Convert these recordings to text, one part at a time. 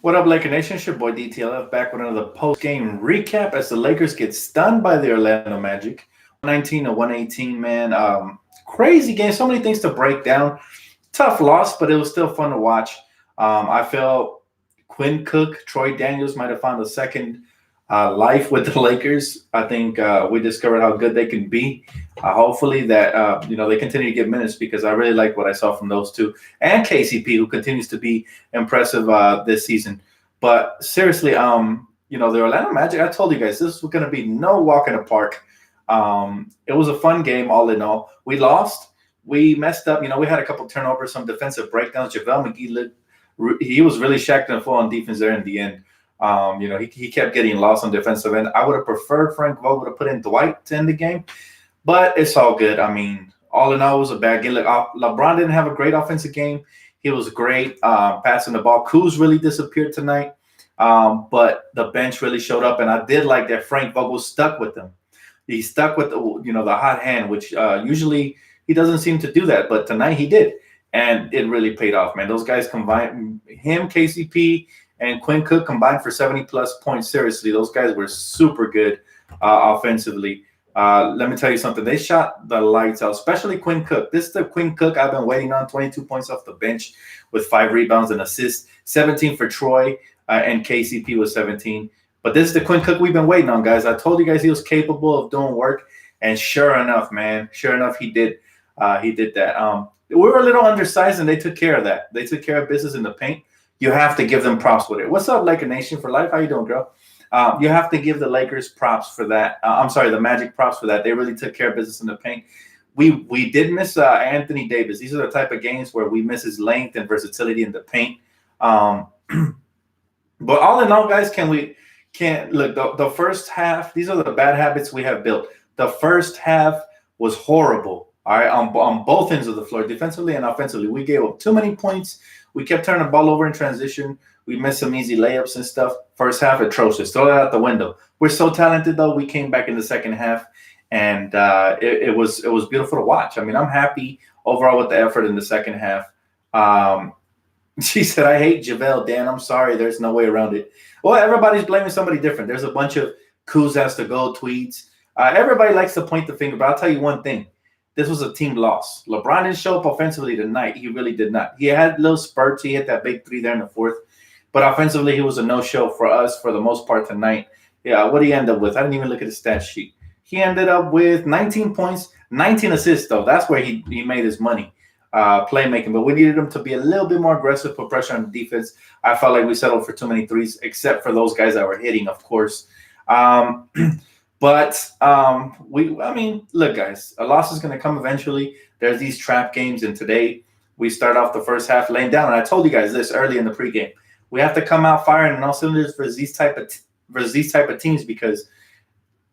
What up, Laker Nation? It's your boy DTLF back with another post-game recap as the Lakers get stunned by the Orlando Magic, 119 to 118. Man, crazy game. So many things to break down. Tough loss, but it was still fun to watch. I felt Quinn Cook, Troy Daniels might have found a second life with the Lakers. I think we discovered how good they can be. Hopefully that they continue to get minutes because I really like what I saw from those two and KCP, who continues to be impressive this season. But seriously, the Orlando Magic. I told you guys this was going to be no walk in the park. It was a fun game, all in all. We lost. We messed up. We had a couple turnovers, some defensive breakdowns. JaVale McGee he was really shacked and full on defense there in the end. He kept getting lost on defensive end. I would have preferred Frank Vogel to put in Dwight to end the game, but it's all good. I mean, all in all, it was a bad game. Look, LeBron didn't have a great offensive game. He was great passing the ball. Kuz really disappeared tonight, but the bench really showed up, and I did like that Frank Vogel stuck with them. He stuck with the hot hand, which usually he doesn't seem to do that, but tonight he did, and it really paid off, man. Those guys combined, him, KCP, and Quinn Cook combined for 70-plus points. Seriously, those guys were super good offensively. Let me tell you something. They shot the lights out, especially Quinn Cook. This is the Quinn Cook I've been waiting on, 22 points off the bench with 5 rebounds and assists, 17 for Troy, and KCP was 17. But this is the Quinn Cook we've been waiting on, guys. I told you guys he was capable of doing work, and sure enough, he did. He did that. We were a little undersized, and they took care of that. They took care of business in the paint. You have to give them props with it. What's up, Laker Nation for life? How you doing, girl? You have to give the Lakers props for that. The Magic props for that. They really took care of business in the paint. We did miss Anthony Davis. These are the type of games where we miss his length and versatility in the paint. But all in all, guys, can't look the first half. These are the bad habits we have built. The first half was horrible. All right, on both ends of the floor, defensively and offensively, we gave up too many points. We kept turning the ball over in transition. We missed some easy layups and stuff. First half, atrocious. Throw that out the window. We're so talented, though. We came back in the second half, and it was beautiful to watch. I mean, I'm happy overall with the effort in the second half. She said, I hate JaVale, Dan. I'm sorry. There's no way around it. Well, everybody's blaming somebody different. There's a bunch of Kuz has to go tweets. Everybody likes to point the finger, but I'll tell you one thing. This was a team loss. LeBron didn't show up offensively tonight. He really did not. He had little spurts. He hit that big 3 there in the fourth. But offensively, he was a no-show for us for the most part tonight. Yeah, what did he end up with? I didn't even look at his stat sheet. He ended up with 19 points, 19 assists, though. That's where he made his money, playmaking. But we needed him to be a little bit more aggressive, put pressure on the defense. I felt like we settled for too many threes, except for those guys that were hitting, of course. But look, guys, a loss is going to come eventually. There's these trap games, and today we start off the first half laying down. And I told you guys this early in the pregame. We have to come out firing on all cylinders for these type of teams because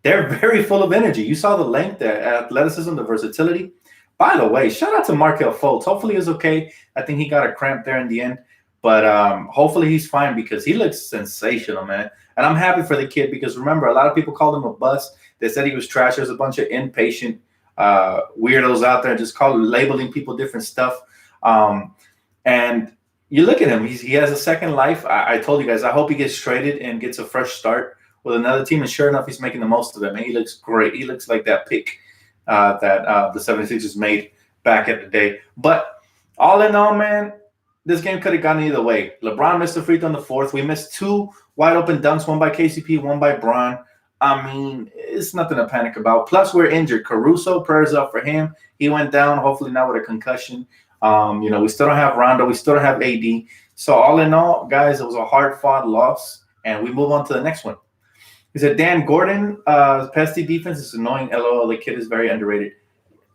they're very full of energy. You saw the length, the athleticism, the versatility. By the way, shout out to Markelle Fultz. Hopefully he's okay. I think he got a cramp there in the end. But hopefully he's fine because he looks sensational, man. And I'm happy for the kid because, remember, a lot of people called him a bust. They said he was trash. There's a bunch of impatient weirdos out there just labeling people different stuff. And you look at him. He has a second life. I told you guys, I hope he gets traded and gets a fresh start with another team. And sure enough, he's making the most of it, man. He looks great. He looks like that pick that the 76ers made back in the day. But all in all, man, this game could have gone either way. LeBron missed a free throw in the fourth. We missed 2 wide open dunks, one by KCP, one by Bron. I mean, it's nothing to panic about. Plus, we're injured. Caruso, prayers up for him. He went down, hopefully not with a concussion. We still don't have Rondo. We still don't have AD. So all in all, guys, it was a hard-fought loss, and we move on to the next one. He said, Dan Gordon, pesty defense is annoying. LOL, the kid is very underrated.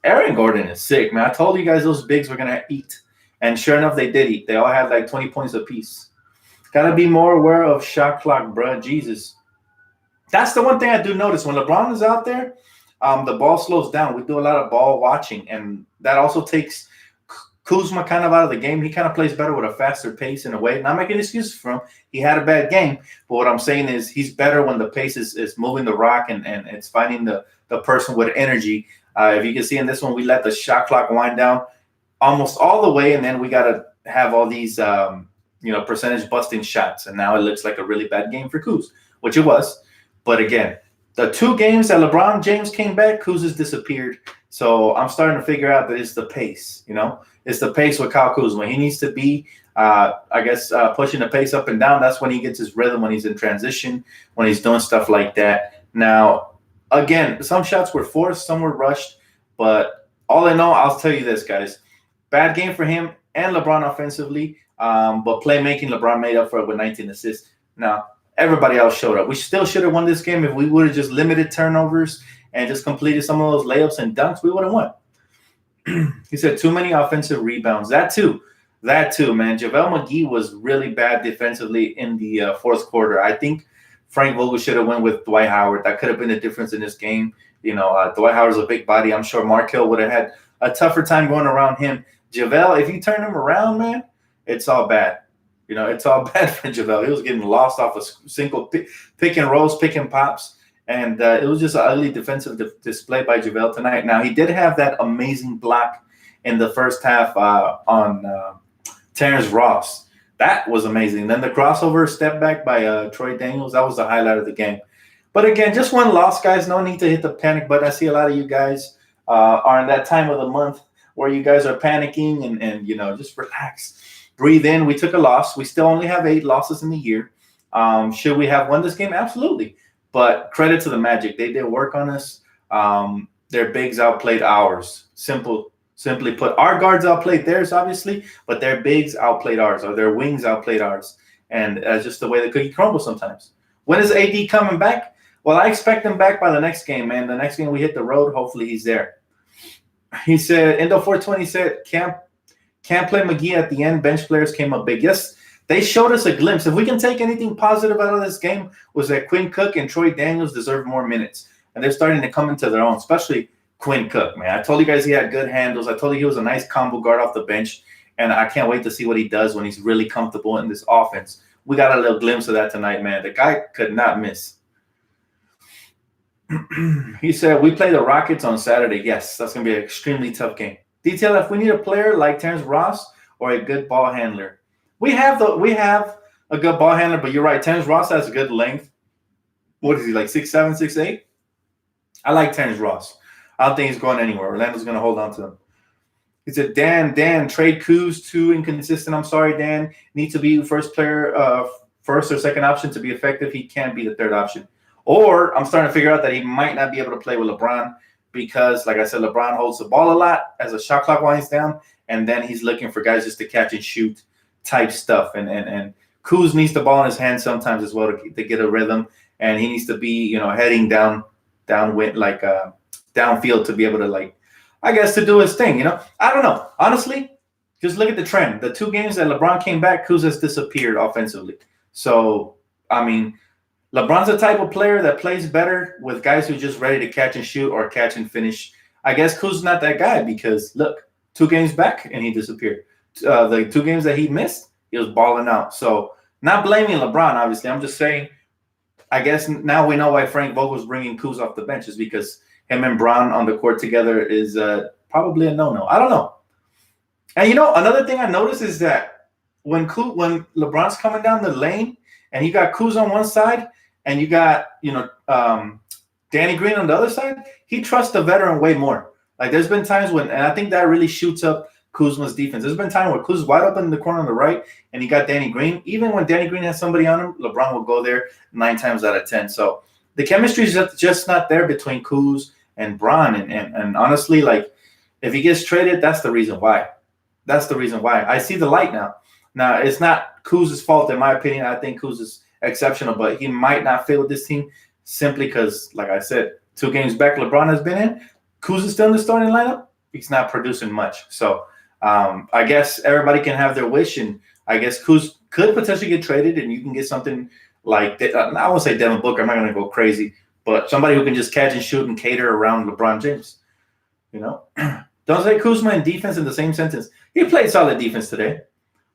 Aaron Gordon is sick, man. I told you guys those bigs were going to eat. And sure enough, they did eat. They all had like 20 points apiece. Got to be more aware of shot clock, bro. Jesus. That's the one thing I do notice. When LeBron is out there, the ball slows down. We do a lot of ball watching, and that also takes Kuzma kind of out of the game. He kind of plays better with a faster pace in a way. Not making excuses for him. He had a bad game, but what I'm saying is he's better when the pace is moving the rock and it's finding the person with energy. If you can see in this one, we let the shot clock wind down almost all the way, and then we got to have all these percentage busting shots, and now it looks like a really bad game for Kuz, which it was. But again, the 2 games that LeBron James came back, Kuz has disappeared. So I'm starting to figure out that it's the pace. It's the pace with Kyle Kuzma. He needs to be, pushing the pace up and down. That's when he gets his rhythm, when he's in transition, when he's doing stuff like that. Now, again, some shots were forced, some were rushed, but all in all, I'll tell you this, guys. Bad game for him and LeBron offensively, but playmaking, LeBron made up for it with 19 assists. Now, everybody else showed up. We still should have won this game if we would have just limited turnovers and just completed some of those layups and dunks. We would have won. He said too many offensive rebounds. That too, man. JaVale McGee was really bad defensively in the fourth quarter. I think Frank Vogel should have went with Dwight Howard. That could have been the difference in this game. Dwight Howard's a big body. I'm sure Markelle would have had a tougher time going around him. JaVale, if you turn him around, man, it's all bad. It's all bad for JaVale. He was getting lost off a single pick and rolls, pick and pops. And it was just an ugly defensive display by JaVale tonight. Now, he did have that amazing block in the first half on Terrence Ross. That was amazing. Then the crossover step back by Troy Daniels, that was the highlight of the game. But again, just one loss, guys. No need to hit the panic button. I see a lot of you guys are in that time of the month where you guys are panicking and just relax. Breathe in. We took a loss. We still only have 8 losses in the year. Should we have won this game? Absolutely. But credit to the Magic. They did work on us. Their bigs outplayed ours. Simply put, our guards outplayed theirs, obviously, but their bigs outplayed ours, or their wings outplayed ours. And that's just the way the cookie crumbles sometimes. When is AD coming back? Well, I expect him back by the next game, man. The next game we hit the road, hopefully he's there. He said, Endo420 said, can't play McGee at the end. Bench players came up big. Yes, they showed us a glimpse. If we can take anything positive out of this game, was that Quinn Cook and Troy Daniels deserve more minutes. And they're starting to come into their own, especially Quinn Cook, man. I told you guys he had good handles. I told you he was a nice combo guard off the bench. And I can't wait to see what he does when he's really comfortable in this offense. We got a little glimpse of that tonight, man. The guy could not miss. He said, we play the Rockets on Saturday. Yes, that's going to be an extremely tough game. Detail if we need a player like Terrence Ross or a good ball handler. We have a good ball handler, but you're right. Terrence Ross has a good length. What is he, like 6'7", 6'8"? I like Terrence Ross. I don't think he's going anywhere. Orlando's going to hold on to him. He said, Dan, trade Kuz too inconsistent. I'm sorry, Dan. Needs to be first or second option to be effective. He can't be the third option. Or I'm starting to figure out that he might not be able to play with LeBron because, like I said, LeBron holds the ball a lot as the shot clock winds down, and then he's looking for guys just to catch and shoot type stuff. And Kuz needs the ball in his hand sometimes as well to get a rhythm, and he needs to be, heading downwind, like downfield to be able to, to do his thing. I don't know. Honestly, just look at the trend. The 2 games that LeBron came back, Kuz has disappeared offensively. So, I mean, LeBron's the type of player that plays better with guys who are just ready to catch and shoot or catch and finish. I guess Kuz's not that guy because, look, 2 games back and he disappeared. The 2 games that he missed, he was balling out. So not blaming LeBron, obviously. I'm just saying, I guess now we know why Frank Vogel's bringing Kuz off the bench is because him and Bron on the court together is probably a no-no. I don't know. And, another thing I noticed is that when LeBron's coming down the lane and you got Kuz on one side and you got, Danny Green on the other side, he trusts the veteran way more. Like, there's been times when, and I think that really shoots up Kuzma's defense. There's been time where Kuz's wide open in the corner on the right, and he got Danny Green. Even when Danny Green has somebody on him, LeBron will go there 9 times out of 10. So the chemistry is just not there between Kuz and Bron. And honestly, if he gets traded, that's the reason why. That's the reason why. I see the light now. Now, it's not Kuz's fault, in my opinion. I think Kuz is exceptional, but he might not fit with this team simply because, like I said, 2 games back LeBron has been in. Kuz is still in the starting lineup. He's not producing much. So I guess everybody can have their wish, and I guess Kuz could potentially get traded, and you can get something like I won't say Devin Booker. I'm not going to go crazy, but somebody who can just catch and shoot and cater around LeBron James. Don't say Kuzma and defense in the same sentence. He played solid defense today.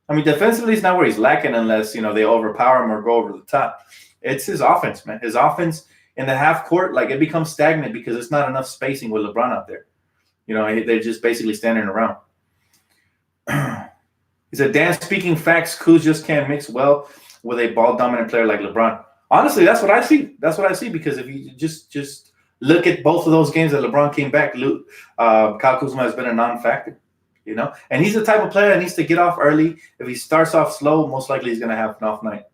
I mean, defensively, he's not where he's lacking unless, they overpower him or go over the top. It's his offense, man. His offense in the half court, it becomes stagnant because it's not enough spacing with LeBron out there. They're just basically standing around. He said, Dan, speaking facts, Kuz just can't mix well with a ball dominant player like LeBron. Honestly, that's what I see. That's what I see because if you just look at both of those games that LeBron came back, Kyle Kuzma has been a non-factor, you know? And he's the type of player that needs to get off early. If he starts off slow, most likely he's going to have an off night.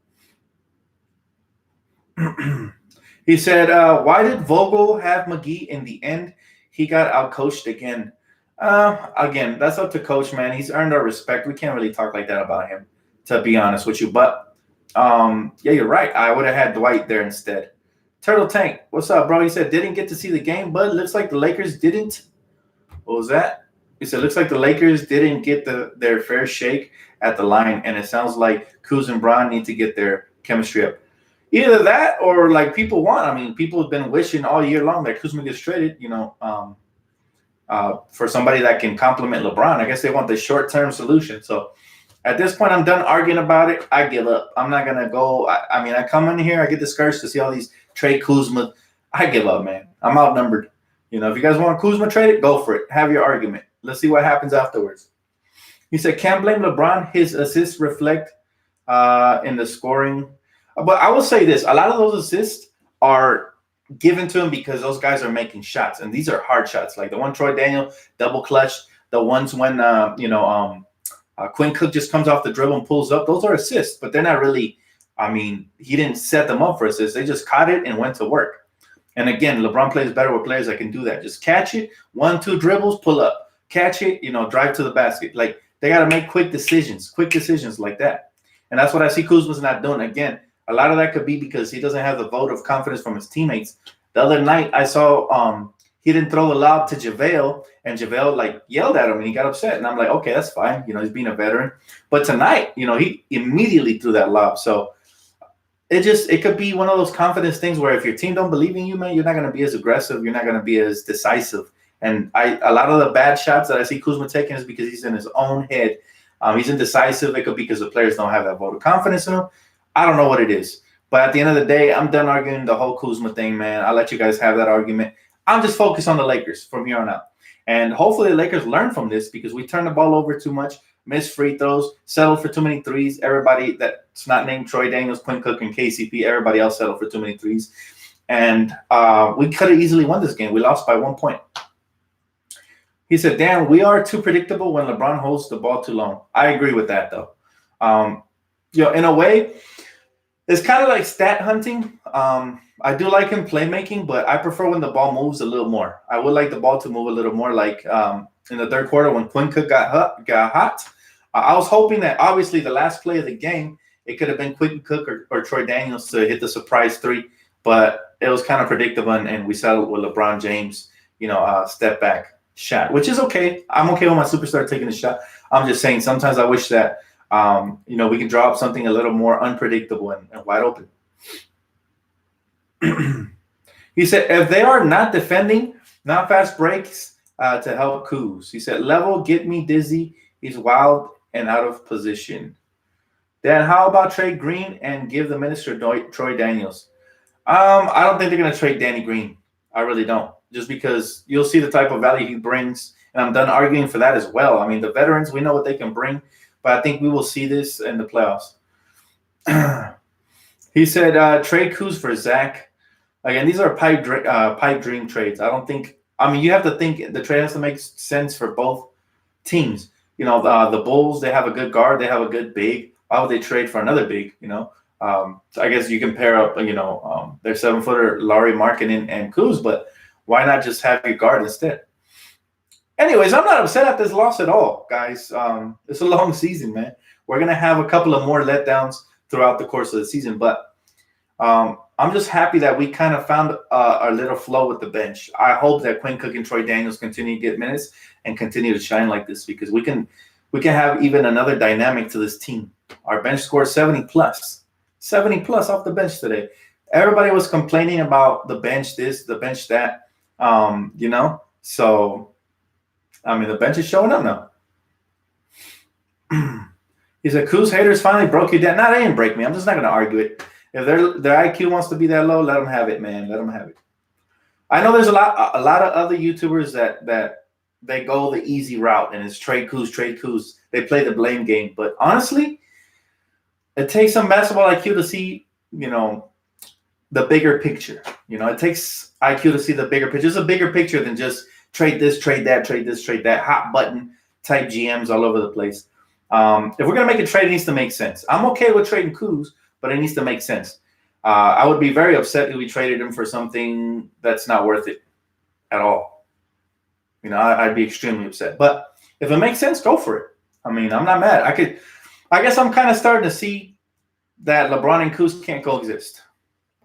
He said, why did Vogel have McGee in the end? He got outcoached again. Again, that's up to coach, man. He's earned our respect. We can't really talk like that about him, to be honest with you. But, yeah, you're right. I would have had Dwight there instead. Turtle Tank, what's up, bro? He said, didn't get to see the game, but looks like the Lakers didn't. What was that? He said, looks like the Lakers didn't get their fair shake at the line, and it sounds like Kuz and Bron need to get their chemistry up. Either that or, like, people want. I mean, people have been wishing all year long that Kuzma gets traded, you know, for somebody that can complement LeBron. I guess they want the short-term solution. So at this point, I'm done arguing about it. I give up. I'm not going to go. I mean, I come in here, I get discouraged to see all these trade Kuzma. I give up, man. I'm outnumbered. You know, if you guys want Kuzma traded, go for it. Have your argument. Let's see what happens afterwards. He said, can't blame LeBron. His assists reflect in the scoring. But I will say this. A lot of those assists are given to him because those guys are making shots. And these are hard shots. Like the one Troy Daniel double clutch. The ones when, Quinn Cook just comes off the dribble and pulls up. Those are assists. But they're not really, I mean, he didn't set them up for assists. They just caught it and went to work. And again, LeBron plays better with players that can do that. Just catch it, 1-2 dribbles, pull up. Catch it, drive to the basket. Like, they got to make quick decisions like that. And that's what I see Kuzma's not doing. Again, a lot of that could be because he doesn't have the vote of confidence from his teammates. The other night, I saw he didn't throw the lob to JaVale, and JaVale, like, yelled at him, and he got upset. And I'm like, okay, that's fine. He's being a veteran. But tonight, he immediately threw that lob. So it could be one of those confidence things where if your team don't believe in you, man, you're not going to be as aggressive. You're not going to be as decisive. And a lot of the bad shots that I see Kuzma taking is because he's in his own head. He's indecisive. It could be because the players don't have that vote of confidence in him. I don't know what it is. But at the end of the day, I'm done arguing the whole Kuzma thing, man. I'll let you guys have that argument. I'm just focused on the Lakers from here on out. And hopefully the Lakers learn from this because we turn the ball over too much, miss free throws, settle for too many threes. Everybody that's not named Troy Daniels, Quinn Cook, and KCP, everybody else settled for too many threes. And we could have easily won this game. We lost by 1 point. He said, Dan, we are too predictable when LeBron holds the ball too long. I agree with that, though. In a way, it's kind of like stat hunting. I do like him playmaking, but I prefer when the ball moves a little more. I would like the ball to move a little more, like in the third quarter when Quinn Cook got hot. I was hoping that, obviously, the last play of the game, it could have been Quinn Cook or Troy Daniels to hit the surprise three, but it was kind of predictable, and we settled with LeBron James, step back shot, which is okay. I'm okay with my superstar taking a shot. I'm just saying sometimes I wish that we can draw up something a little more unpredictable and wide open. He said, if they are not defending, not fast breaks to help Kuz. He said, level, get me dizzy. He's wild and out of position. Then how about trade Green and give the minister Troy Daniels? I don't think they're going to trade Danny Green. I really don't. Just because you'll see the type of value he brings. And I'm done arguing for that as well. I mean, the veterans, we know what they can bring. But I think we will see this in the playoffs. He said, trade Kuz for Zach. Again, these are pipe dream trades. I don't think – I mean, you have to think the trade has to make sense for both teams. The Bulls, they have a good guard. They have a good big. Why would they trade for another big, So I guess you can pair up, their 7-footer, Laurie Markkanen and Kuz, but why not just have your guard instead? Anyways, I'm not upset at this loss at all, guys. It's a long season, man. We're going to have a couple of more letdowns throughout the course of the season, but I'm just happy that we kind of found a little flow with the bench. I hope that Quinn Cook and Troy Daniels continue to get minutes and continue to shine like this because we can have even another dynamic to this team. Our bench scored 70 plus off the bench today. Everybody was complaining about the bench this, the bench that, So, I mean, the bench is showing up now. He said, Kuz haters finally broke you down. No, they didn't break me. I'm just not going to argue it. If their IQ wants to be that low, let them have it, man. Let them have it. I know there's a lot of other YouTubers that they go the easy route, and it's trade Kuz. They play the blame game. But honestly, it takes some basketball IQ to see, the bigger picture. It takes IQ to see the bigger picture. It's a bigger picture than just trade this, trade that, trade this, trade that, hot button type GMs all over the place. If we're going to make a trade, it needs to make sense. I'm okay with trading Kuz, but it needs to make sense. I would be very upset if we traded him for something that's not worth it at all. I'd be extremely upset. But if it makes sense, go for it. I mean, I'm not mad. I guess I'm kind of starting to see that LeBron and Kuz can't coexist.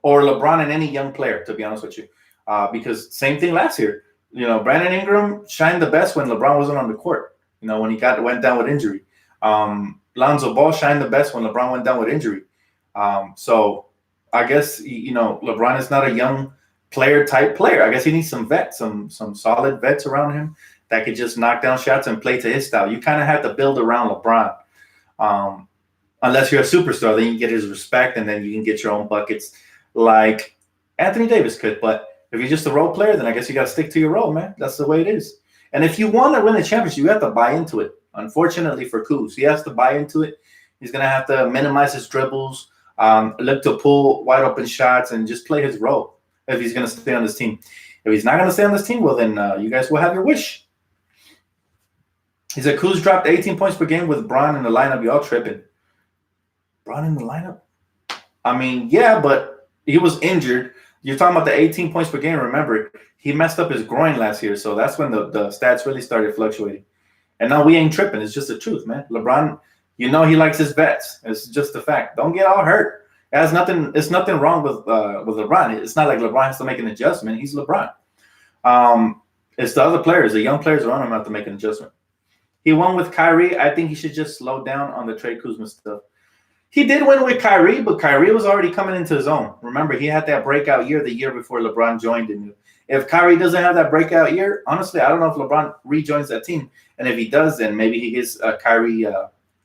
Or LeBron and any young player, to be honest with you. Because same thing last year. Brandon Ingram shined the best when LeBron wasn't on the court. When he went down with injury. Lonzo Ball shined the best when LeBron went down with injury. So I guess, LeBron is not a young type player. I guess he needs some vets, some solid vets around him that could just knock down shots and play to his style. You kind of have to build around LeBron. Unless you're a superstar, then you get his respect and then you can get your own buckets like Anthony Davis could. But if you're just a role player, then I guess you got to stick to your role, man. That's the way it is. And if you want to win a championship, you have to buy into it. Unfortunately for Kuz, he has to buy into it. He's going to have to minimize his dribbles, look to pull wide open shots, and just play his role if he's going to stay on this team. If he's not going to stay on this team, well, then you guys will have your wish. He said Kuz dropped 18 points per game with Bron in the lineup. Y'all tripping. Bron in the lineup? I mean, yeah, but he was injured. You're talking about the 18 points per game. Remember, he messed up his groin last year, so that's when the stats really started fluctuating. And now we ain't tripping. It's just the truth, man. LeBron, he likes his vets. It's just a fact. Don't get all hurt. It has nothing. It's nothing wrong with LeBron. It's not like LeBron has to make an adjustment. He's LeBron. It's the other players, the young players around him have to make an adjustment. He won with Kyrie. I think he should just slow down on the trade Kuzma stuff. He did win with Kyrie, but Kyrie was already coming into his own. Remember, he had that breakout year the year before LeBron joined. And if Kyrie doesn't have that breakout year, honestly, I don't know if LeBron rejoins that team. And if he does, then maybe he gets Kyrie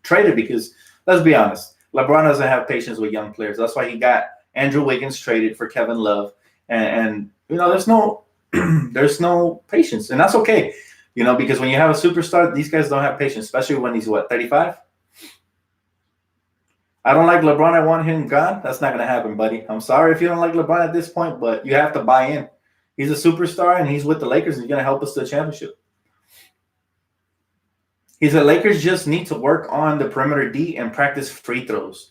traded because, let's be honest, LeBron doesn't have patience with young players. That's why he got Andrew Wiggins traded for Kevin Love. And there's no there's no patience. And that's okay, because when you have a superstar, these guys don't have patience, especially when he's, 35? I don't like LeBron. I want him gone. That's not going to happen, buddy. I'm sorry if you don't like LeBron at this point, but you have to buy in. He's a superstar, and he's with the Lakers, and he's going to help us to the championship. He said Lakers just need to work on the perimeter D and practice free throws.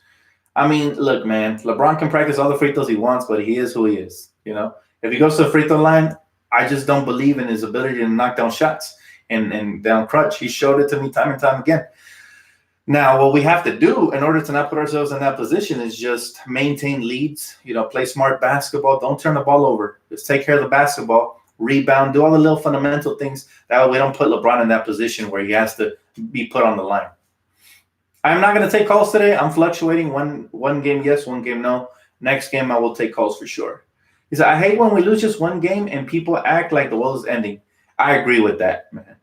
I mean, look, man, LeBron can practice all the free throws he wants, but he is who he is. If he goes to the free throw line, I just don't believe in his ability to knock down shots and down crutch. He showed it to me time and time again. Now, what we have to do in order to not put ourselves in that position is just maintain leads, play smart basketball. Don't turn the ball over. Just take care of the basketball, rebound, do all the little fundamental things. That way we don't put LeBron in that position where he has to be put on the line. I'm not going to take calls today. I'm fluctuating one game yes, one game no. Next game I will take calls for sure. He said, I hate when we lose just one game and people act like the world is ending. I agree with that, man.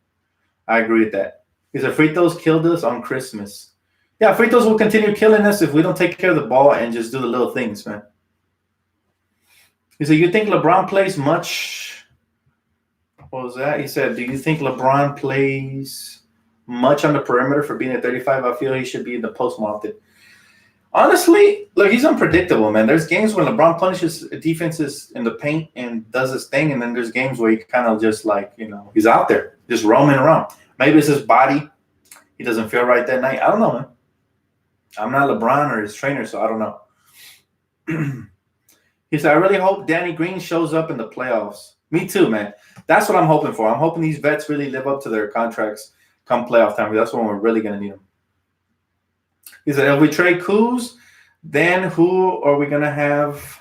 I agree with that. He said, free throws killed us on Christmas. Yeah, free throws will continue killing us if we don't take care of the ball and just do the little things, man. He said, you think LeBron plays much? What was that? He said, do you think LeBron plays much on the perimeter for being at 35? I feel he should be in the post more often. Honestly, look, he's unpredictable, man. There's games when LeBron punishes defenses in the paint and does his thing, and then there's games where he kind of just he's out there, just roaming around. Maybe it's his body. He doesn't feel right that night. I don't know, man. I'm not LeBron or his trainer, so I don't know. He said, I really hope Danny Green shows up in the playoffs. Me too, man. That's what I'm hoping for. I'm hoping these vets really live up to their contracts come playoff time. That's when we're really going to need them. He said, if we trade Kuz, then who are we going to have?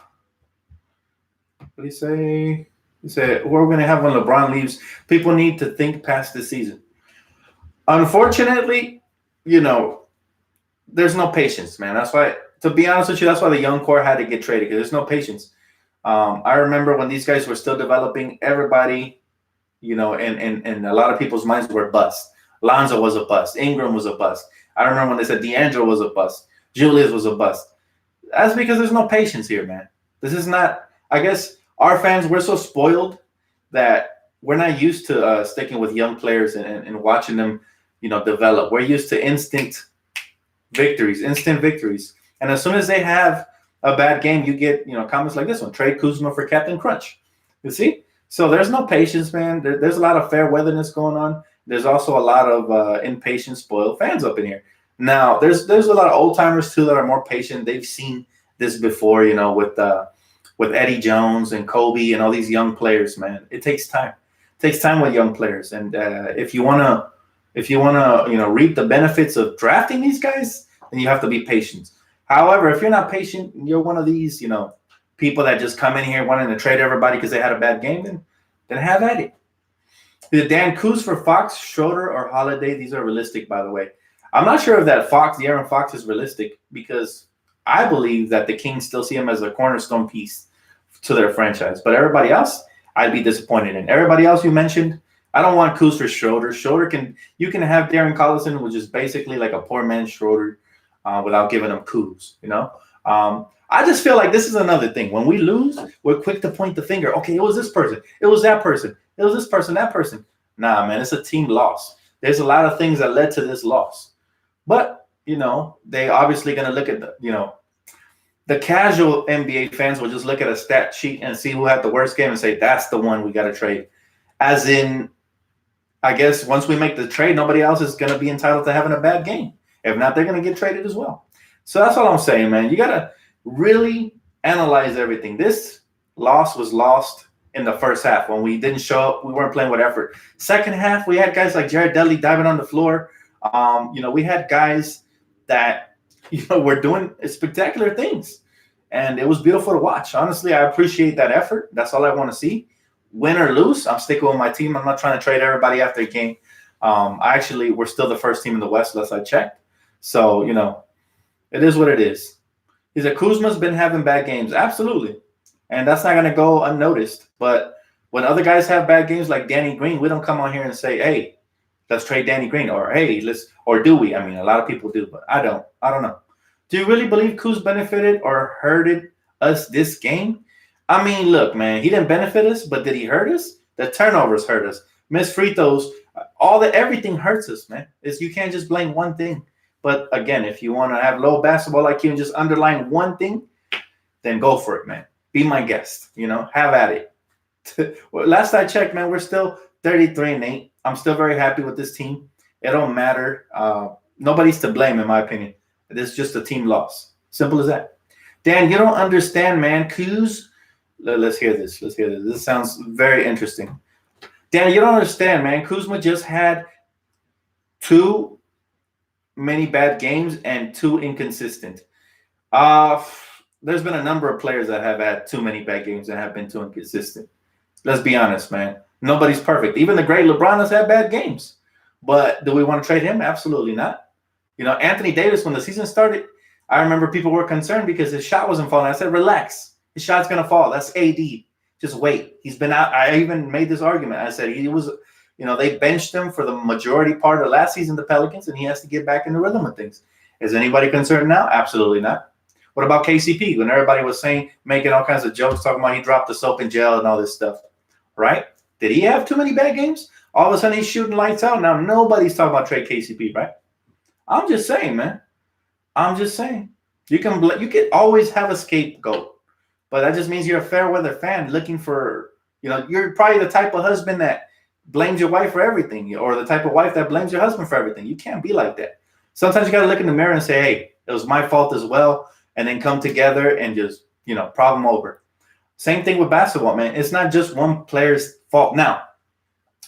What did he say? He said, who are we going to have when LeBron leaves? People need to think past this season. Unfortunately, there's no patience, man. That's why, to be honest with you, that's why the young core had to get traded, because there's no patience. I remember when these guys were still developing, everybody, and a lot of people's minds were bust. Lonzo was a bust. Ingram was a bust. I remember when they said D'Angelo was a bust. Julius was a bust. That's because there's no patience here, man. This is not, I guess, our fans, we're so spoiled that we're not used to sticking with young players and watching them, develop. We're used to instant victories. And as soon as they have a bad game, you get, comments like this one: trade Kuzma for Captain Crunch. You see? So there's no patience, man. There's a lot of fair weatherness going on. There's also a lot of impatient, spoiled fans up in here. Now, there's a lot of old timers too that are more patient. They've seen this before, with Eddie Jones and Kobe and all these young players, man. It takes time. It takes time with young players. And if you wanna reap the benefits of drafting these guys, then you have to be patient. However, if you're not patient, you're one of these, people that just come in here wanting to trade everybody because they had a bad game, then have at it. The Dan Kuz for Fox, Schroeder, or Holiday, these are realistic, by the way. I'm not sure if the Aaron Fox is realistic, because I believe that the Kings still see him as a cornerstone piece to their franchise. But everybody else, I'd be disappointed in. Everybody else you mentioned, I don't want Kuz for Schroeder. You can have Darren Collison, which is basically like a poor man's Schroeder, without giving him Kuz, I just feel like this is another thing. When we lose, we're quick to point the finger. Okay, it was this person. It was that person. It was this person, that person. Nah, man, it's a team loss. There's a lot of things that led to this loss. But, they obviously going to look at the casual NBA fans will just look at a stat sheet and see who had the worst game and say, that's the one we got to trade. As in, I guess once we make the trade, nobody else is going to be entitled to having a bad game. If not, they're going to get traded as well. So that's all I'm saying, man. You got to really analyze everything. This loss was lost in the first half when we didn't show up. We weren't playing with effort. Second half, we had guys like Jared Dudley diving on the floor. We had guys that, were doing spectacular things. And it was beautiful to watch. Honestly, I appreciate that effort. That's all I want to see. Win or lose, I'm sticking with my team. I'm not trying to trade everybody after a game. We're still the first team in the West, unless I checked. So, it is what it is. He said Kuzma's been having bad games. Absolutely. And that's not going to go unnoticed. But when other guys have bad games like Danny Green, we don't come on here and say, hey, let's trade Danny Green, or hey, or do we? I mean, a lot of people do, but I don't know. Do you really believe Kuz benefited or hurted us this game? I mean, look, man, he didn't benefit us, but did he hurt us? The turnovers hurt us. Missed free throws, everything hurts us, man. You can't just blame one thing. But again, if you want to have low basketball IQ and just underline one thing, then go for it, man. Be my guest, have at it. Well, last I checked, man, we're still 33-8. I'm still very happy with this team. It don't matter. Nobody's to blame, in my opinion. It is just a team loss. Simple as that. Dan, you don't understand, man. Kuz, let's hear this. This sounds very interesting. Dan, you don't understand, man. Kuzma just had too many bad games and too inconsistent. There's been a number of players that have had too many bad games and have been too inconsistent. Let's be honest, man. Nobody's perfect. Even the great LeBron has had bad games. But do we want to trade him? Absolutely not. Anthony Davis, when the season started, I remember people were concerned because his shot wasn't falling. I said, relax. His shot's going to fall. That's AD. Just wait. He's been out. I even made this argument. I said he was, they benched him for the majority part of last season, the Pelicans, and he has to get back in the rhythm of things. Is anybody concerned now? Absolutely not. What about KCP? When everybody was making all kinds of jokes, talking about he dropped the soap and gel and all this stuff, right? Did he have too many bad games? All of a sudden he's shooting lights out. Now nobody's talking about trade KCP, right? I'm just saying, man. I'm just saying. You can always have a scapegoat, but that just means you're a fair weather fan looking for, you're probably the type of husband that blames your wife for everything, or the type of wife that blames your husband for everything. You can't be like that. Sometimes you got to look in the mirror and say, hey, it was my fault as well, and then come together and just, problem over. Same thing with basketball, man. It's not just one player's fault. Now,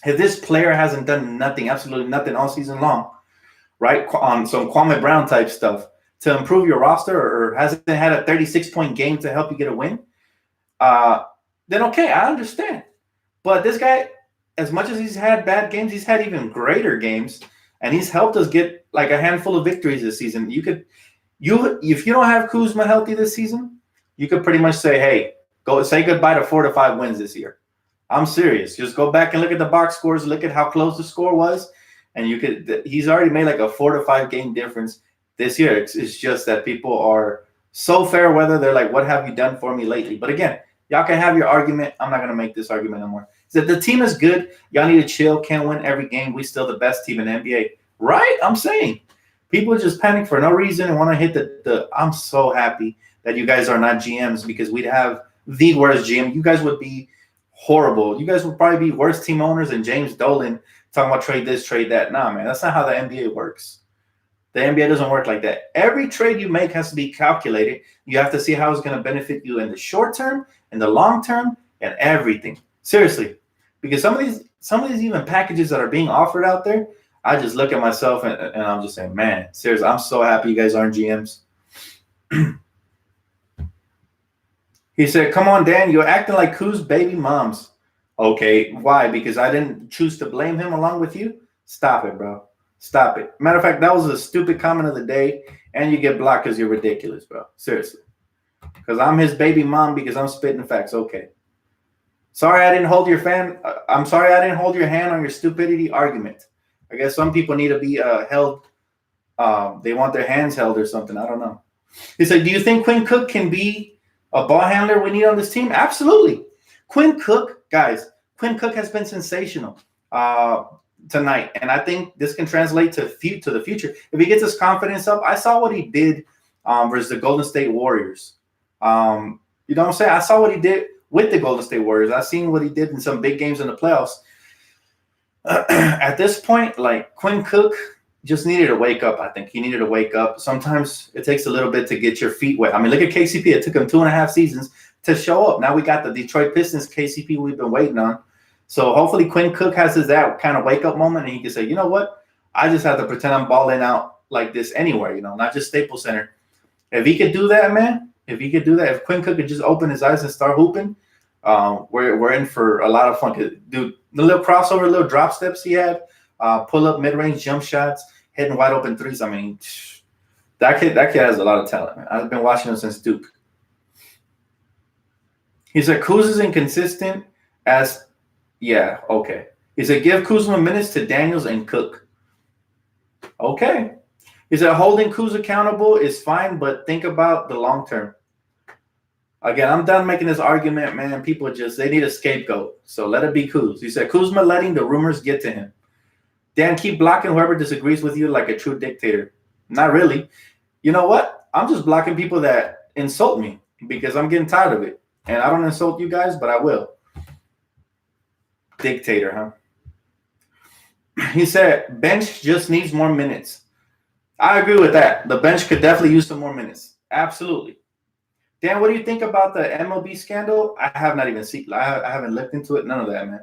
if this player hasn't done nothing, absolutely nothing all season long, right, on some Kwame Brown type stuff to improve your roster, or hasn't had a 36-point game to help you get a win, then okay, I understand. But this guy, as much as he's had bad games, he's had even greater games, and he's helped us get like a handful of victories this season. If you don't have Kuzma healthy this season, you could pretty much say, hey, go say goodbye to 4 to 5 wins this year. I'm serious. Just go back and look at the box scores, look at how close the score was, and he's already made like a 4 to 5 game difference this year. It's just that people are so fair weather. They're like, what have you done for me lately? But again, y'all can have your argument. I'm not going to make this argument no more. He said, the team is good. Y'all need to chill. Can't win every game. We still the best team in the NBA. Right? I'm saying. People just panic for no reason and want to hit the. I'm so happy that you guys are not GMs because we'd have the worst GM. You guys would be horrible. You guys would probably be worse team owners than James Dolan talking about trade this, trade that. Nah, man. That's not how the NBA works. The NBA doesn't work like that. Every trade you make has to be calculated. You have to see how it's going to benefit you in the short term, in the long term, and everything. Seriously. Because some of these even packages that are being offered out there, I just look at myself and I'm just saying, man, seriously, I'm so happy you guys aren't GMs. He said, come on, Dan, you're acting like Kuz baby moms. Okay, why? Because I didn't choose to blame him along with you? Stop it, bro. Stop it. Matter of fact, that was a stupid comment of the day, and you get blocked because you're ridiculous, bro. Seriously. Because I'm his baby mom because I'm spitting facts. Okay. Sorry I didn't hold your I'm sorry I didn't hold your hand on your stupidity argument. I guess some people need to be held. They want their hands held or something. I don't know. He said, do you think Quinn Cook can be a ball handler we need on this team? Absolutely. Quinn Cook, guys, Quinn Cook has been sensational tonight. And I think this can translate to the future. If he gets his confidence up, I saw what he did versus the Golden State Warriors. You know what I'm saying? I saw what he did with the Golden State Warriors. I've seen what he did in some big games in the playoffs. At this point, like Quinn Cook just needed to wake up. I think he needed to wake up. Sometimes it takes a little bit to get your feet wet. I mean, look at KCP. It took him 2.5 seasons to show up. Now we got the Detroit Pistons KCP we've been waiting on. So hopefully Quinn Cook has that kind of wake up moment and he can say, you know what? I just have to pretend I'm balling out like this anywhere, you know, not just Staples Center. If he could do that, man, if Quinn Cook could just open his eyes and start hooping, we're in for a lot of fun. Dude, the little crossover, little drop steps he had, pull up mid-range jump shots, hitting wide open threes. I mean, that kid has a lot of talent, man. I've been watching him since Duke. He said Kuz is inconsistent as yeah, okay. He said give Kuzma minutes to Daniels and Cook. Okay. He said holding Kuz accountable is fine, but think about the long term. Again, I'm done making this argument, man. People they need a scapegoat. So let it be Kuz. He said Kuzma letting the rumors get to him. Dan, keep blocking whoever disagrees with you like a true dictator. Not really. You know what? I'm just blocking people that insult me because I'm getting tired of it. And I don't insult you guys, but I will. Dictator, huh? He said bench just needs more minutes. I agree with that. The bench could definitely use some more minutes. Absolutely. Dan, what do you think about the MLB scandal? I have not even seen. I haven't looked into it. None of that, man.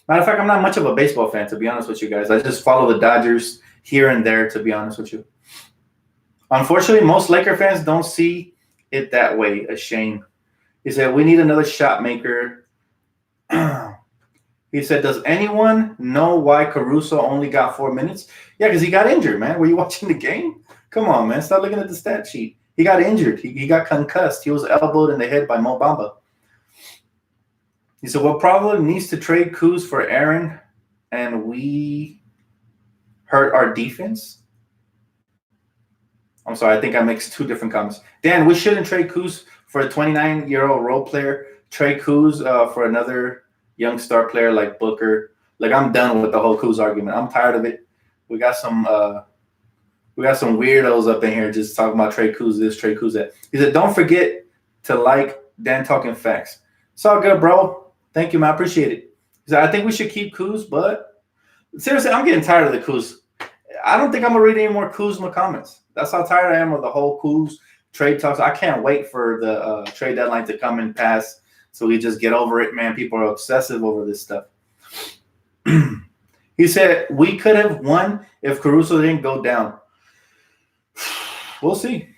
Matter of fact, I'm not much of a baseball fan, to be honest with you guys. I just follow the Dodgers here and there, to be honest with you. Unfortunately, most Laker fans don't see it that way. A shame. He said, we need another shot maker. He said, does anyone know why Caruso only got 4 minutes? Yeah, because he got injured, man. Were you watching the game? Come on, man. Stop looking at the stat sheet. He got injured. He got concussed. He was elbowed in the head by Mo Bamba. He said, well, probably needs to trade Kuz for Aaron, and we hurt our defense. I'm sorry. I think I mixed two different comments. Dan, we shouldn't trade Kuz for a 29-year-old role player. Trade Kuz for another young star player like Booker. Like, I'm done with the whole Kuz argument. I'm tired of it. We got some weirdos up in here just talking about trade Kuz this, trade Kuz that. He said, don't forget to like Dan talking facts. It's all good, bro. Thank you, man. I appreciate it. He said, I think we should keep Kuz, but seriously, I'm getting tired of the Kuz. I don't think I'm going to read any more Kuzma comments. That's how tired I am of the whole Kuz trade talks. I can't wait for the trade deadline to come and pass so we just get over it, man. People are obsessive over this stuff. He said, we could have won if Caruso didn't go down. We'll see.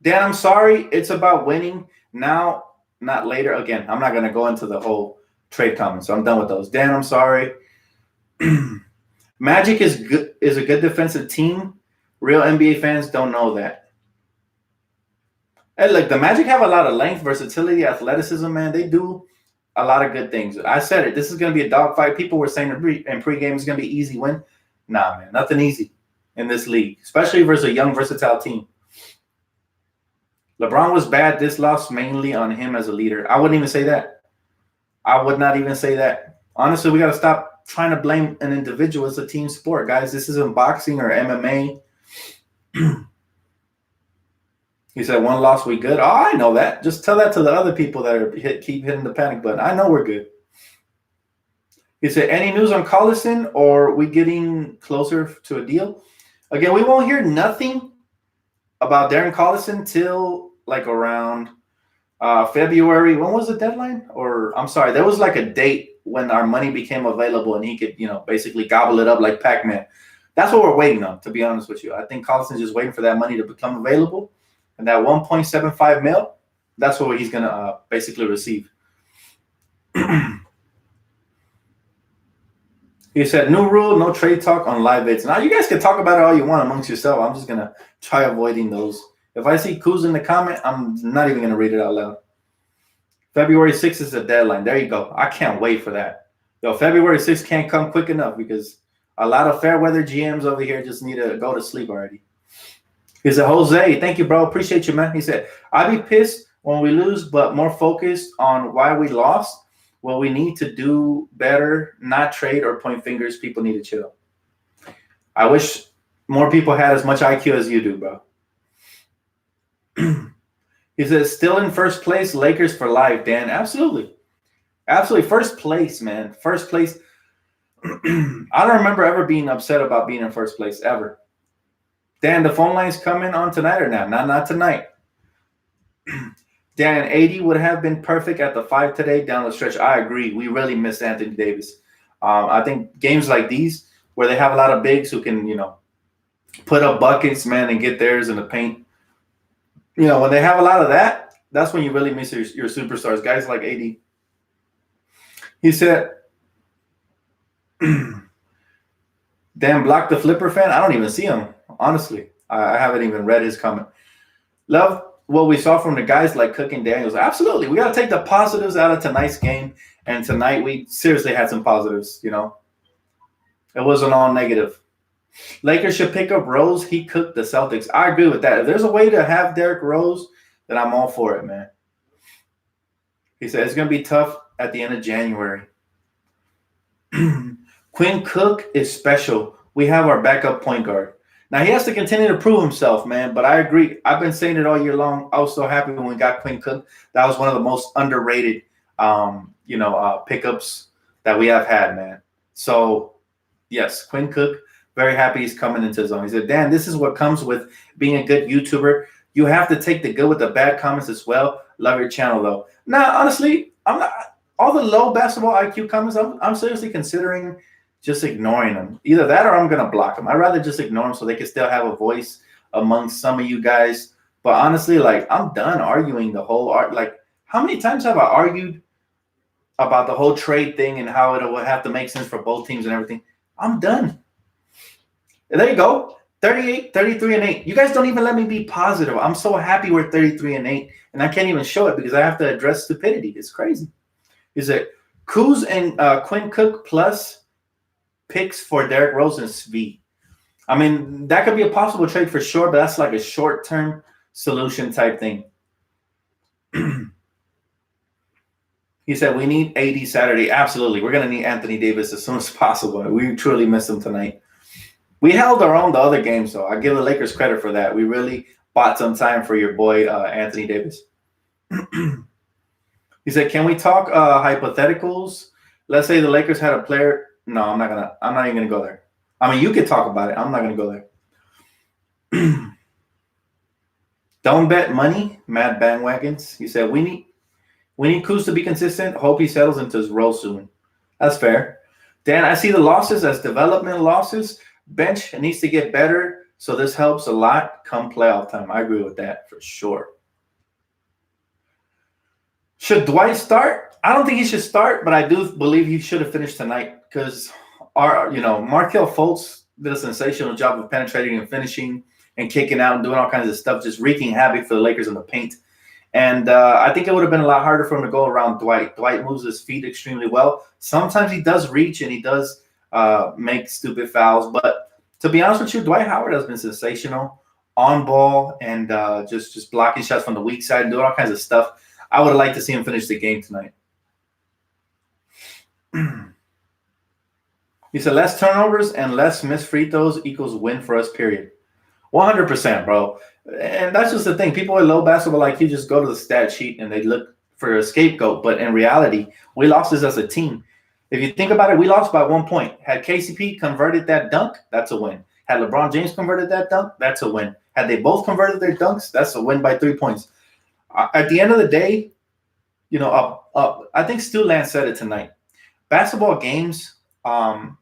Dan, I'm sorry. It's about winning now, not later. Again, I'm not going to go into the whole trade comments, so I'm done with those. Dan, I'm sorry. Magic is a good defensive team. Real NBA fans don't know that. And look, the Magic have a lot of length, versatility, athleticism, man. They do a lot of good things. I said it. This is going to be a dogfight. People were saying in pregame it's going to be easy win. Nah, man, nothing easy in this league, especially versus a young, versatile team. LeBron was bad. This loss mainly on him as a leader. I wouldn't even say that. I would not even say that. Honestly, we got to stop trying to blame an individual. It's a team sport, guys. This isn't boxing or MMA. He said, one loss, we good. Oh, I know that. Just tell that to the other people that are keep hitting the panic button. I know we're good. He said, any news on Collison, or we getting closer to a deal? Again, we won't hear nothing about Darren Collison till like around February. When was the deadline? Or I'm sorry, there was like a date when our money became available and he could, basically gobble it up like Pac-Man. That's what we're waiting on, to be honest with you. I think Collison's just waiting for that money to become available. And that 1.75 mil, that's what he's going to basically receive. He said, new rule, no trade talk on live bids. Now, you guys can talk about it all you want amongst yourself. I'm just going to try avoiding those. If I see Kuzma in the comment, I'm not even going to read it out loud. February 6th is the deadline. There you go. I can't wait for that. Yo, February 6th can't come quick enough because a lot of fair weather GMs over here just need to go to sleep already. He said, Jose, thank you, bro. Appreciate you, man. He said, I'd be pissed when we lose, but more focused on why we lost. Well, we need to do better, not trade or point fingers. People need to chill. I wish more people had as much IQ as you do, bro. He says, still in first place, Lakers for life, Dan. Absolutely. Absolutely. First place, man. First place. I don't remember ever being upset about being in first place, ever. Dan, the phone line's coming on tonight or not? Not tonight. Dan, 80 would have been perfect at the 5 today down the stretch. I agree. We really missed Anthony Davis. I think games like these where they have a lot of bigs who can, put up buckets, man, and get theirs in the paint. When they have a lot of that, that's when you really miss your superstars, guys like AD. He said, Dan, block the Flipper fan. I don't even see him, honestly. I haven't even read his comment. Love what we saw from the guys like Cook and Daniels. Absolutely. We got to take the positives out of tonight's game. And tonight we seriously had some positives, It wasn't all negative. Lakers should pick up Rose. He cooked the Celtics. I agree with that. If there's a way to have Derrick Rose, then I'm all for it, man. He said it's going to be tough at the end of January. Quinn Cook is special. We have our backup point guard. Now, he has to continue to prove himself, man, but I agree. I've been saying it all year long. I was so happy when we got Quinn Cook. That was one of the most underrated, pickups that we have had, man. So, yes, Quinn Cook, very happy he's coming into his own. He said, Dan, this is what comes with being a good YouTuber. You have to take the good with the bad comments as well. Love your channel, though. Nah, honestly, I'm not – all the low basketball IQ comments, I'm seriously considering – just ignoring them. Either that or I'm going to block them. I'd rather just ignore them so they can still have a voice amongst some of you guys. But honestly, I'm done arguing the whole art. How many times have I argued about the whole trade thing and how it would have to make sense for both teams and everything? I'm done. And there you go. 38, 33, and 8. You guys don't even let me be positive. I'm so happy we're 33 and 8, and I can't even show it because I have to address stupidity. It's crazy. Is it Kuz and Quinn Cook plus picks for Derrick Rose and Svi? I mean, that could be a possible trade for sure, but that's like a short-term solution type thing. He said, we need AD Saturday. Absolutely. We're going to need Anthony Davis as soon as possible. We truly miss him tonight. We held our own the other games, though. I give the Lakers credit for that. We really bought some time for your boy, Anthony Davis. He said, can we talk hypotheticals? Let's say the Lakers had a player. No, I'm not even gonna go there. I mean, you could talk about it. I'm not gonna go there. Don't bet money, Mad Bandwagons. He said we need Kuz to be consistent. Hope he settles into his role soon. That's fair. Dan, I see the losses as development losses. Bench needs to get better, so this helps a lot come playoff time. I agree with that for sure. Should Dwight start? I don't think he should start, but I do believe he should have finished tonight because Markelle Fultz did a sensational job of penetrating and finishing and kicking out and doing all kinds of stuff, just wreaking havoc for the Lakers in the paint. And I think it would have been a lot harder for him to go around Dwight. Dwight moves his feet extremely well. Sometimes he does reach and he does make stupid fouls. But to be honest with you, Dwight Howard has been sensational on ball and just blocking shots from the weak side and doing all kinds of stuff. I would have liked to see him finish the game tonight. He said less turnovers and less missed free throws equals win for us, period. 100%, bro. And that's just the thing. People in low basketball, like you just go to the stat sheet and they look for a scapegoat. But in reality, we lost this as a team. If you think about it, we lost by 1 point. Had KCP converted that dunk, that's a win. Had LeBron James converted that dunk, that's a win. Had they both converted their dunks, that's a win by 3 points. At the end of the day, you know, I think Stu Lance said it tonight. Basketball games are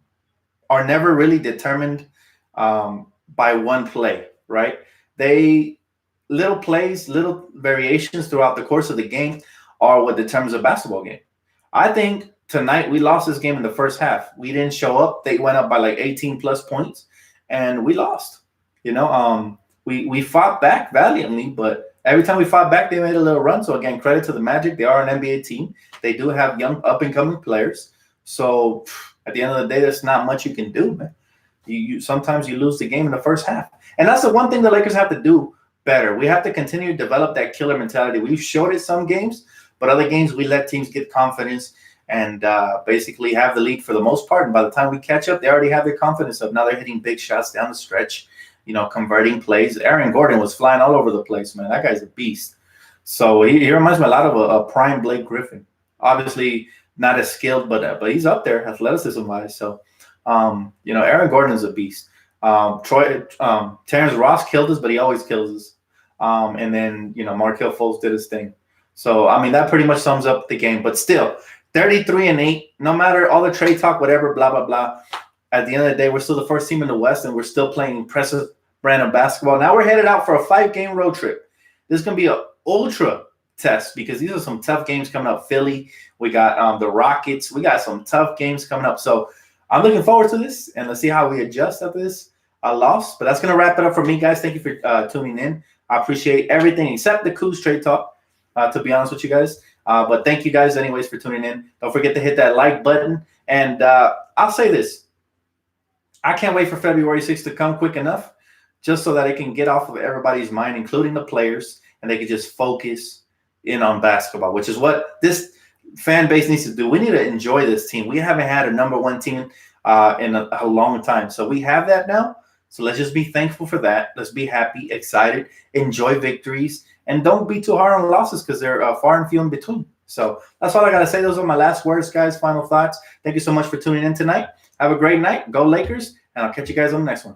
never really determined by one play, right? Little plays, little variations throughout the course of the game are what determines a basketball game. I think tonight we lost this game in the first half. We didn't show up. They went up by like 18 plus points, and we lost. You know, we fought back valiantly, but every time we fought back, they made a little run. So again, credit to the Magic. They are an NBA team. They do have young up and coming players. So at the end of the day, there's not much you can do, man. You sometimes you lose the game in the first half, and that's the one thing the Lakers have to do better. We have to continue to develop that killer mentality. We've showed it some games, but other games we let teams get confidence and basically have the lead for the most part. And by the time we catch up, they already have their confidence up. Now they're hitting big shots down the stretch, you know, converting plays. Aaron Gordon was flying all over the place, man. That guy's a beast. So he reminds me a lot of a prime Blake Griffin. Obviously not as skilled, but he's up there athleticism-wise. So, you know, Aaron Gordon is a beast. Terrence Ross killed us, but he always kills us. And then, you know, Markelle Fultz did his thing. So, I mean, that pretty much sums up the game. But still, 33-8, no matter all the trade talk, whatever, blah, blah, blah. At the end of the day, we're still the first team in the West, and we're still playing impressive brand of basketball. Now we're headed out for a 5-game road trip. This is going to be an ultra test because these are some tough games coming up. Philly, we got the Rockets. We got some tough games coming up. So I'm looking forward to this, and let's see how we adjust after this loss. But that's going to wrap it up for me, guys. Thank you for tuning in. I appreciate everything except the Kuz trade talk, to be honest with you guys. But thank you guys anyways for tuning in. Don't forget to hit that like button. And I'll say this. I can't wait for February 6th to come quick enough just so that it can get off of everybody's mind, including the players, and they can just focus in on basketball, which is what this fan base needs to do. We need to enjoy this team. We haven't had a number one team in a long time. So we have that now. So let's just be thankful for that. Let's be happy, excited, enjoy victories, and don't be too hard on losses because they're far and few in between. So that's all I got to say. Those are my last words, guys. Final thoughts. Thank you so much for tuning in tonight. Have a great night. Go Lakers, and I'll catch you guys on the next one.